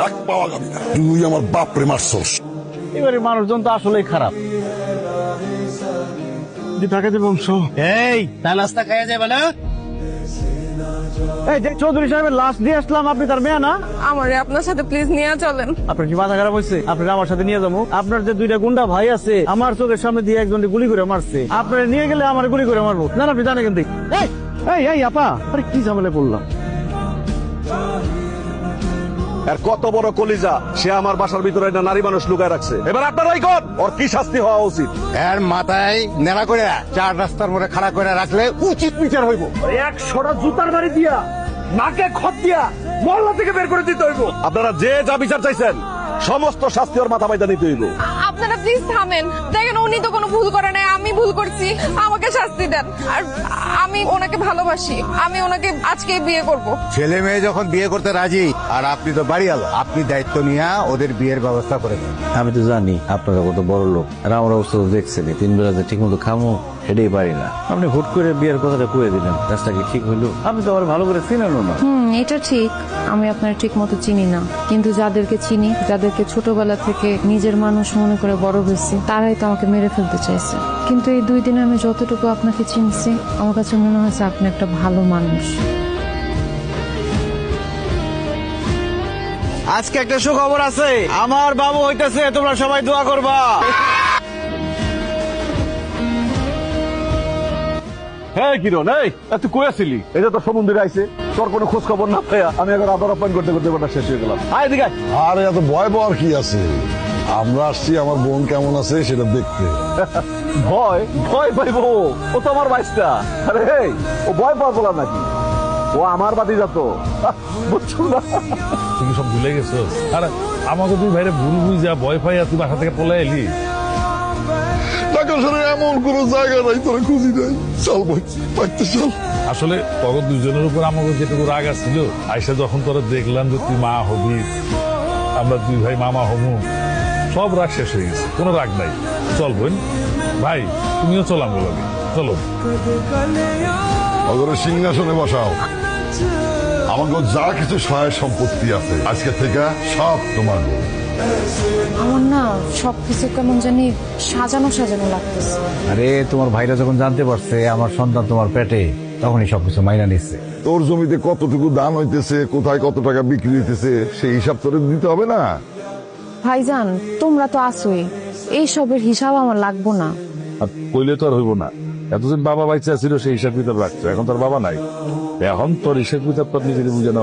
এক পাওয়া যাবে না। তুই আমার বাপরে মারছস। এবারে মানুষজন তো আসলেই খারাপ। বংশ এই তা নাস্তা খাইয়া যাবে না? এই যে চৌধুরী সাহেবের লাশ দিয়ে আসলাম, আপনি তার মেয়ে না? আমারে আপনার সাথে প্লিজ নিয়ে চলেন। আপনার কি মাথা খারাপ হয়েছে? আপনার আমার সাথে নিয়ে যাবো? আপনার যে দুইটা গুন্ডা ভাই আছে, আমার চোখের সামনে দিয়ে একজনকে গুলি করে মারছে, আপনার নিয়ে গেলে আমার গুলি করে মারবো না? আপনি জানেন কিন্তু। এই আপা, আরে কি ঝামেলা পড়লাম। আর কত বড় কলিজা, সে আমার বাসার ভিতরে একটা নারী মানুষ লুকায় রাখছে। এবার আপনারাই কোন ওর কি শাস্তি হওয়া উচিত? এর মাথায় নেড়া করে চার রাস্তার মধ্যে খাড়া করে রাখলে উচিত বিচার হইব। 100টা জুতার বাড়ি দিয়া, নাকে খত দিয়া মহল্লা থেকে বের করে দিতে হইব। আপনারা যে যা বিচার চাইছেন সমস্ত শাস্তি ওর মাথা বাইদা নিতে হইব। আপনারা প্লিজ থামেন। দেখেন উনি তো কোনো ভুল করে নাই, আমি ভুল করছি, আমাকে শাস্তি দেন। আর আমি ওনাকে ভালোবাসি, আমি ওনাকে আজকেই বিয়ে করব। ছেলে মেয়ে যখন বিয়ে করতে রাজি, আর আপনি তো বাড়িওয়ালা, আপনি দায়িত্ব নিয়ে ওদের বিয়ের ব্যবস্থা করে দেন। আমি তো জানি আপনারা কত বড় লোক, আর আমার অবস্থা তো দেখছেন, 3 বেলা যে ঠিক মতো খামো সেটাই পারি না। আপনি হুট করে বিয়ের কথাটা কয়ে দিলেন, কাজটা কি ঠিক হইলো? আপনি তো আমার ভালো করে চিনেনও না। এটা ঠিক, আমি আপনার ঠিক মতো চিনি না, কিন্তু যাদেরকে চিনি, যাদেরকে ছোটবেলা থেকে নিজের মানুষ মনে করে বড় হয়েছি, তারাই তো আমাকে মেরে ফেলতে চাইছে। কিন্তু এই 2 দিনে আমি যতটুকু আপনাকে চিনছি, আমার কাছে মনে হয়েছে আপনি একটা ভালো মানুষ। আজকে একটা সুখবর আছে, আমার বাবু হইতেছে, তোমরা সবাই দোয়া করবা। হ্যাঁ কিরণ, এই তুই কই আছিলি? এটা তো সমুদ্রে আইছে, তোর কোনো খোঁজ খবর না পাইয়া আমি এখন আবার আপ্যায়ন করতে করতে ব্যাপারটা শেষ হয়ে গেলাম। আয় এদিকে আয়। আরে এত ভয় পাওয়ার কি আছে? আমরা আসছি আমার বোন কেমন আছে সেটা দেখতে। ভয় ভয় পাইবো? ও তো আমার বাইসটা। আরে এই, ও ভয় পাওয়া বলার নাকি? ও আমার বাদি যাত, বুঝছো না? তুমি সব ভুলে গেছো। আর আমাকে তুই ভাইরে ভুল বুঝা ভয় পাইয়া তুই বাসা থেকে পলাই এলি। টাকা শহরে এমন কোন জায়গা নাই তোরা খুঁজি নাই। চল ভাই, পাইতে চল। আসলে তখন দুজনের উপর আমাকে যেটুকু রাগ আসছিল, আইসা যখন তোরা দেখলাম যে তুই মা হবি, আমরা 2 ভাই মামা হমু, সব রাগ শেষ হয়ে গেছে, কোনো রাগ নাই। চল বোন, ভাই তুমিও চল আমার লগে, চলো। অগরে সিংহাসনে বসাও। আমাকে যা কিছু সহায় সম্পত্তি আছে আজকে থেকে সব তোমার। আমার না সবকিছু কেমন জানি সাজানো সাজানো লাগতেছে। আরে তোমার ভাইরা যখন জানতে পারছে আমার সন্তান তোমার পেটে, তখনই সবকিছু মাইনা নিচ্ছে। তোর জমিতে কতটুকু দান হইতেছে, কোথায় কত টাকা বিক্রি হইতেছে, সেই হিসাব তোর দিতে হবে না? ভাইজান, তোমরা তো আসোই, এইসবের হিসাব আমার লাগবো না। আর কইলে তো আর হইব না। এতদিন বাবা বাইচা ছিল, সেই হিসাব কিতাব রাখছো, এখন তোর বাবা নাই, এখন তোর হিসাব কিতাব নিজেকে বুঝে নাও।